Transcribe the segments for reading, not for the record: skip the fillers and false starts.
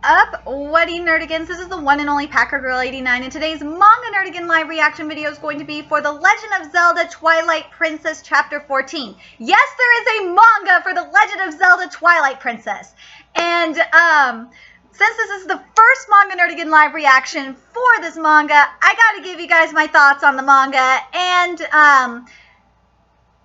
up, Whatty Nerdigans? This is the one and only Packer Girl 89, and today's Manga Nerdigan live reaction video is going to be for The Legend of Zelda Twilight Princess Chapter 14. Yes, there is a manga for The Legend of Zelda Twilight Princess. And, since this is the first Manga Nerdigan live reaction for this manga, I gotta give you guys my thoughts on the manga, and,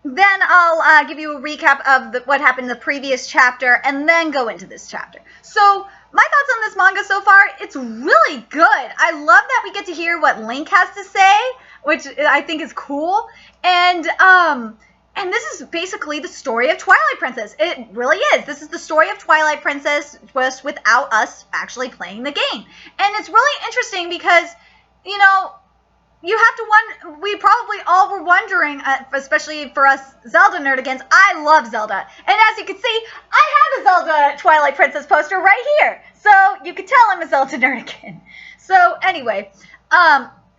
then I'll give you a recap of what happened in the previous chapter, and then go into this chapter. So, my thoughts on this manga so far, it's really good. I love that we get to hear what Link has to say, which I think is cool. And this is basically the story of Twilight Princess. It really is. This is the story of Twilight Princess, just without us actually playing the game. And it's really interesting because, you know, you have to wonder, we probably all were wondering, especially for us Zelda nerdigans, I love Zelda. And as you can see, I have a Zelda Twilight Princess poster right here. So you can tell I'm a Zelda nerdigan. So anyway,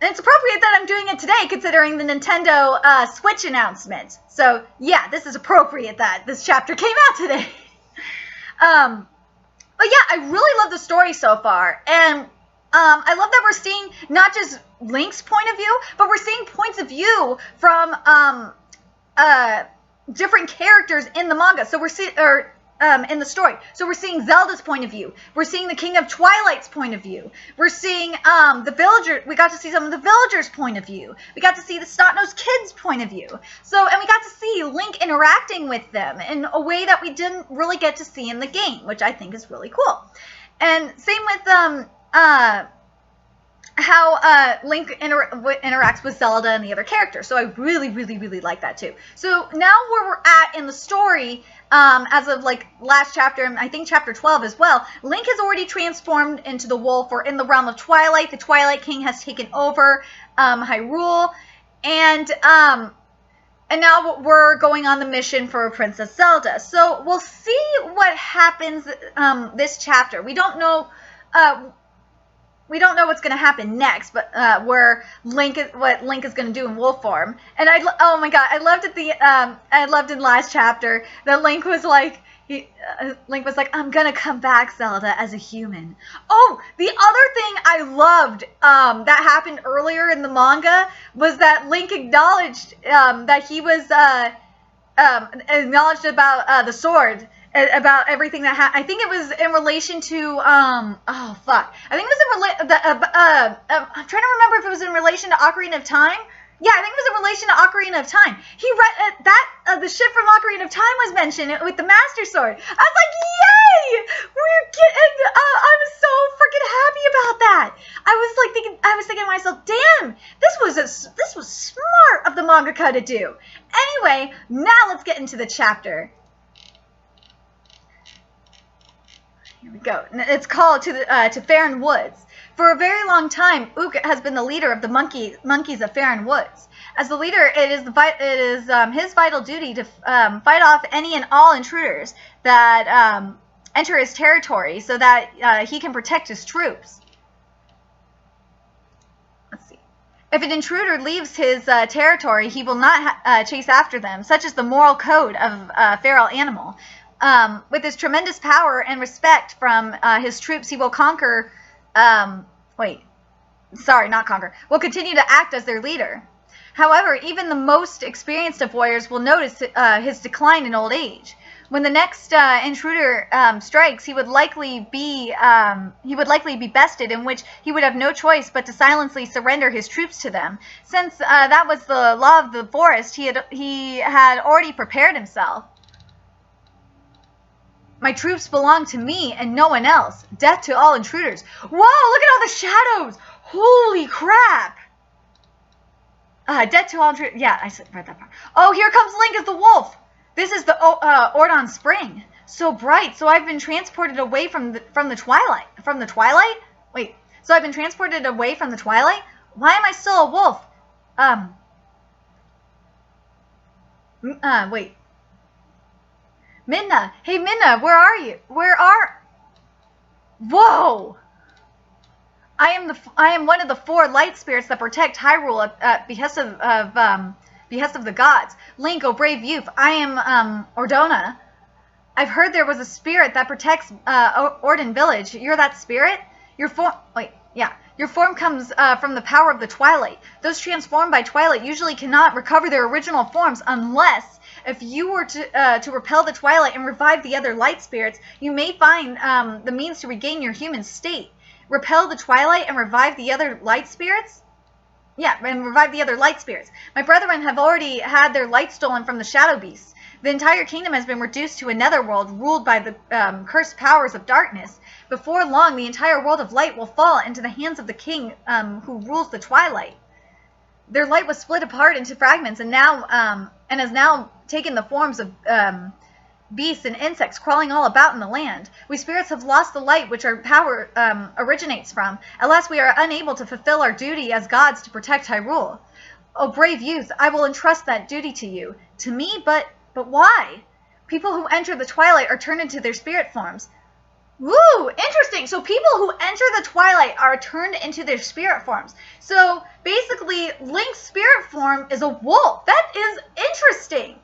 it's appropriate that I'm doing it today considering the Nintendo Switch announcement. So yeah, this is appropriate that this chapter came out today. But yeah, I really love the story so far. And I love that we're seeing not just Link's point of view, but we're seeing points of view from different characters in the manga. So we're seeing, in the story. So we're seeing Zelda's point of view. We're seeing the King of Twilight's point of view. We're seeing the villager. We got to see some of the villagers' point of view. We got to see the Snot-Nosed Kid's point of view. So, and we got to see Link interacting with them in a way that we didn't really get to see in the game, which I think is really cool. And same with how Link interacts with Zelda and the other characters. So I really, really, really like that too. So now where we're at in the story, as of like last chapter, and I think chapter 12 as well, Link has already transformed into the wolf, or in the realm of Twilight. The Twilight King has taken over Hyrule, and now we're going on the mission for Princess Zelda. So we'll see what happens this chapter. We don't know what's going to happen next, but what Link is going to do in wolf form. And oh my god, I loved in last chapter that Link was like, I'm going to come back, Zelda, as a human. Oh, the other thing I loved that happened earlier in the manga was that Link acknowledged that he was acknowledged about the sword. About everything that happened. I think it was in relation to, oh, fuck. I think it was in I'm trying to remember if it was in relation to Ocarina of Time. Yeah, I think it was in relation to Ocarina of Time. He read, the ship from Ocarina of Time was mentioned with the Master Sword. I was like, yay! We're getting, I was so freaking happy about that. I was thinking to myself, damn, this was smart of the mangaka to do. Anyway, now let's get into the chapter. Here we go. It's called to Faron Woods. For a very long time, Ook has been the leader of the monkeys of Faron Woods. As the leader, it is his vital duty to fight off any and all intruders that enter his territory, so that he can protect his troops. Let's see. If an intruder leaves his territory, he will not chase after them. Such is the moral code of a feral animal. With his tremendous power and respect from his troops, he will conquer, will continue to act as their leader. However, even the most experienced of warriors will notice his decline in old age. When the next intruder strikes, he would likely be bested, in which he would have no choice but to silently surrender his troops to them. Since that was the law of the forest, he had already prepared himself. My troops belong to me and no one else. Death to all intruders. Whoa, look at all the shadows. Holy crap. Death to all intruders. Yeah, I read that part. Oh, here comes Link as the wolf. This is the Ordon Spring. So bright. So I've been transported away from the Twilight. From the Twilight? Wait. So I've been transported away from the Twilight? Why am I still a wolf? Wait. Midna! Hey Midna, where are you? Whoa! I am one of the 4 light spirits that protect Hyrule at behest of the gods. Link, oh brave youth, I am Ordona. I've heard there was a spirit that protects Orden Village. You're that spirit? Your form comes from the power of the Twilight. Those transformed by Twilight usually cannot recover their original forms unless, if you were to repel the Twilight and revive the other light spirits, you may find the means to regain your human state. Repel the Twilight and revive the other light spirits? Yeah, and revive the other light spirits. My brethren have already had their light stolen from the Shadow Beasts. The entire kingdom has been reduced to a netherworld ruled by the cursed powers of darkness. Before long, the entire world of light will fall into the hands of the king who rules the Twilight. Their light was split apart into fragments and has now taken the forms of beasts and insects crawling all about in the land. We spirits have lost the light which our power originates from. At last we are unable to fulfill our duty as gods to protect Hyrule. O brave youth, I will entrust that duty to you. To me, but why? People who enter the Twilight are turned into their spirit forms. Woo! Interesting! So people who enter the Twilight are turned into their spirit forms. So basically, Link's spirit form is a wolf. That is interesting.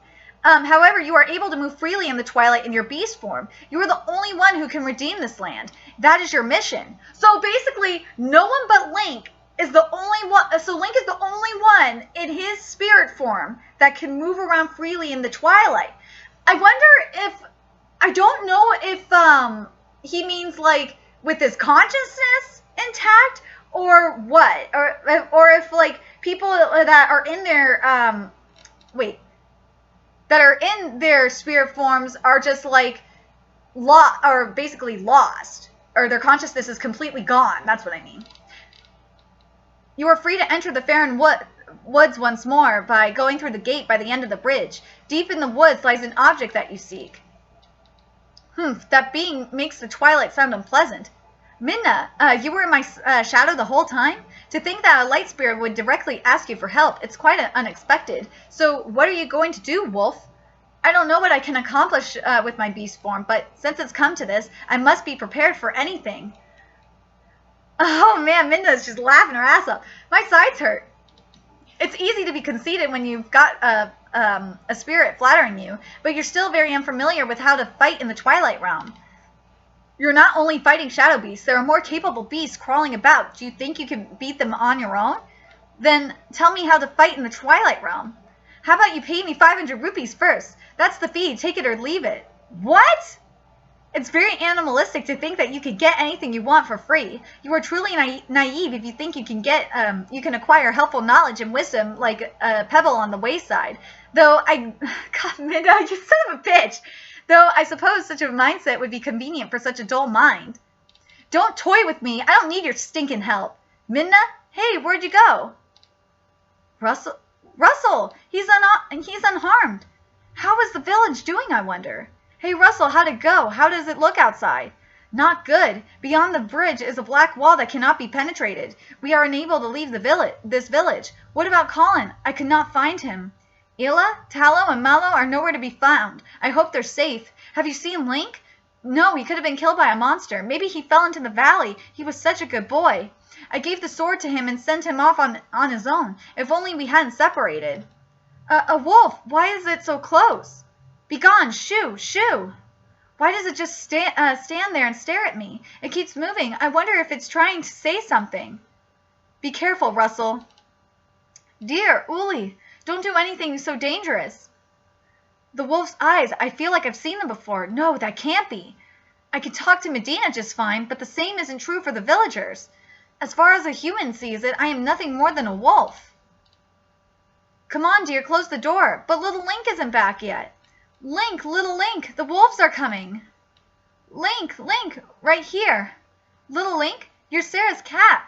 However, you are able to move freely in the Twilight in your beast form. You are the only one who can redeem this land. That is your mission. So basically, no one but Link is the only one. So Link is the only one in his spirit form that can move around freely in the Twilight. I wonder if, I don't know if he means like with his consciousness intact or what, or if like people that are in their that are in their spirit forms are just like basically lost, or their consciousness is completely gone. That's what I mean. You are free to enter the Faron Woods once more by going through the gate by the end of the bridge. Deep in the woods lies an object that you seek. That being makes the Twilight sound unpleasant. Minna, you were in my shadow the whole time? To think that a light spirit would directly ask you for help, it's quite unexpected. So what are you going to do, Wolf? I don't know what I can accomplish with my beast form, but since it's come to this, I must be prepared for anything. Oh man, Minna's just laughing her ass off. My sides hurt. It's easy to be conceited when you've got a spirit flattering you, but you're still very unfamiliar with how to fight in the Twilight realm. You're not only fighting shadow beasts, there are more capable beasts crawling about. Do you think you can beat them on your own? Then tell me how to fight in the Twilight realm. How about you pay me 500 rupees first? That's the fee. Take it or leave it. What? It's very animalistic to think that you could get anything you want for free. You are truly naive if you think you can acquire helpful knowledge and wisdom like a pebble on the wayside. God, Minna, you son of a bitch. Though I suppose such a mindset would be convenient for such a dull mind. Don't toy with me. I don't need your stinking help. Minna? Hey, where'd you go? Russell! He's unharmed. How is the village doing, I wonder? Hey, Russell, how'd it go? How does it look outside? Not good. Beyond the bridge is a black wall that cannot be penetrated. We are unable to leave this village. What about Colin? I could not find him. Ila, Tallow, and Mallow are nowhere to be found. I hope they're safe. Have you seen Link? No, he could have been killed by a monster. Maybe he fell into the valley. He was such a good boy. I gave the sword to him and sent him off on his own. If only we hadn't separated. A wolf. Why is it so close? Begone, shoo, shoo. Why does it just stand there and stare at me? It keeps moving. I wonder if it's trying to say something. Be careful, Russell. Dear Uli, don't do anything so dangerous. The wolf's eyes. I feel like I've seen them before. No, that can't be. I could talk to Medina just fine, but the same isn't true for the villagers. As far as a human sees it, I am nothing more than a wolf. Come on, dear, close the door. But little Link isn't back yet. Link, little Link, the wolves are coming. Link, right here. Little Link, you're Sarah's cat.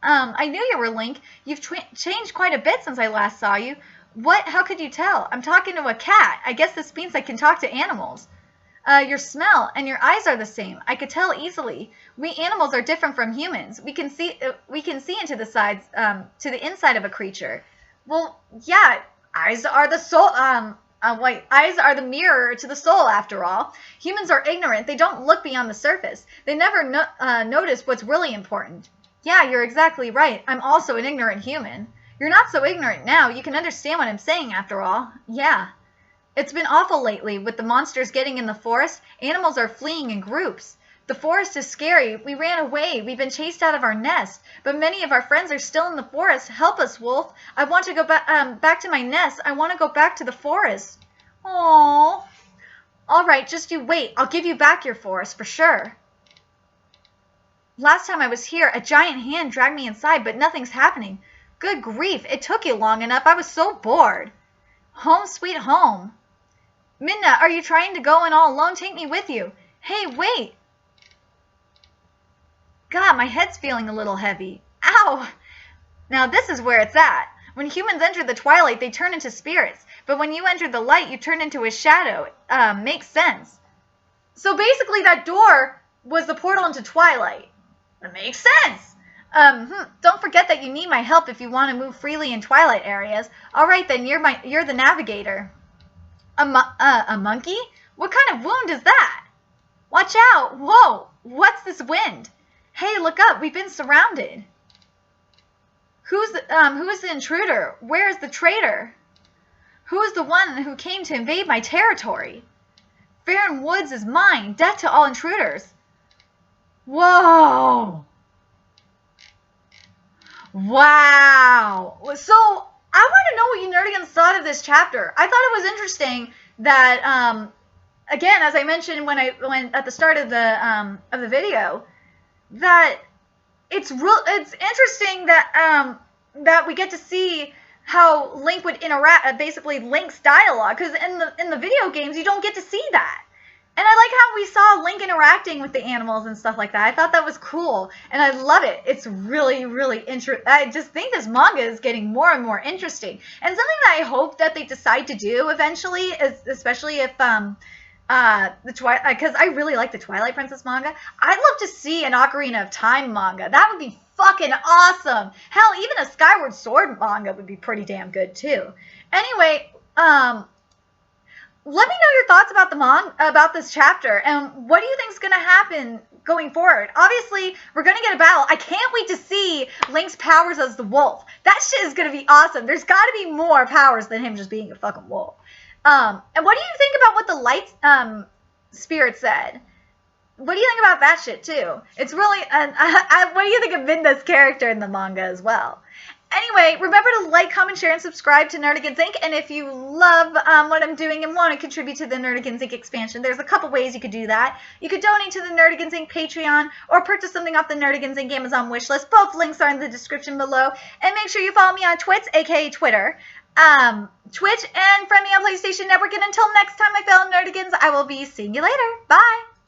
I knew you were Link. You've changed quite a bit since I last saw you. What? How could you tell? I'm talking to a cat. I guess this means I can talk to animals. Your smell and your eyes are the same. I could tell easily. We animals are different from humans. We can see into the sides, to the inside of a creature. Well, yeah, eyes are the soul. Eyes are the mirror to the soul, after all. Humans are ignorant. They don't look beyond the surface. They never notice what's really important. Yeah, you're exactly right. I'm also an ignorant human. You're not so ignorant now. You can understand what I'm saying, after all. Yeah. It's been awful lately, with the monsters getting in the forest. Animals are fleeing in groups. The forest is scary. We ran away. We've been chased out of our nest. But many of our friends are still in the forest. Help us, Wolf. I want to go back to my nest. I want to go back to the forest. Aww. All right, just you wait. I'll give you back your forest for sure. Last time I was here, a giant hand dragged me inside, but nothing's happening. Good grief, it took you long enough. I was so bored. Home sweet home. Minna, are you trying to go in all alone? Take me with you. Hey, wait. God, my head's feeling a little heavy. Ow! Now this is where it's at. When humans enter the twilight, they turn into spirits. But when you enter the light, you turn into a shadow. Makes sense. So basically that door was the portal into Twilight. It makes sense. Don't forget that you need my help if you want to move freely in Twilight areas. All right, then you're the navigator. A monkey? What kind of wound is that? Watch out! Whoa! What's this wind? Hey, look up! We've been surrounded. Who is the intruder? Where is the traitor? Who is the one who came to invade my territory? Farron Woods is mine. Death to all intruders. Whoa! Wow! So, I want to know what you nerdigans thought of this chapter. I thought it was interesting that, again, as I mentioned when at the start of the video, that it's interesting that that we get to see how Link would interact, basically Link's dialogue, because in the video games you don't get to see that. And I like how we saw Link interacting with the animals and stuff like that. I thought that was cool, and I love it. It's really, really interesting. I just think this manga is getting more and more interesting. And something that I hope that they decide to do eventually is, especially if because I really like the Twilight Princess manga. I'd love to see an Ocarina of Time manga. That would be fucking awesome. Hell, even a Skyward Sword manga would be pretty damn good too. Anyway, let me know your thoughts about this chapter, and what do you think is going to happen going forward? Obviously, we're going to get a battle. I can't wait to see Link's powers as the wolf. That shit is going to be awesome. There's got to be more powers than him just being a fucking wolf. And what do you think about what the light spirit said? What do you think about that shit too? It's really, what do you think of Vinda's character in the manga as well? Anyway, remember to like, comment, share, and subscribe to Nerdigans Inc. And if you love what I'm doing and want to contribute to the Nerdigans Inc. expansion, there's a couple ways you could do that. You could donate to the Nerdigans Inc. Patreon or purchase something off the Nerdigans Inc. Amazon wishlist. Both links are in the description below. And make sure you follow me on Twitch, aka Twitter, Twitch, and friend me on PlayStation Network. And until next time, my fellow Nerdigans, I will be seeing you later. Bye!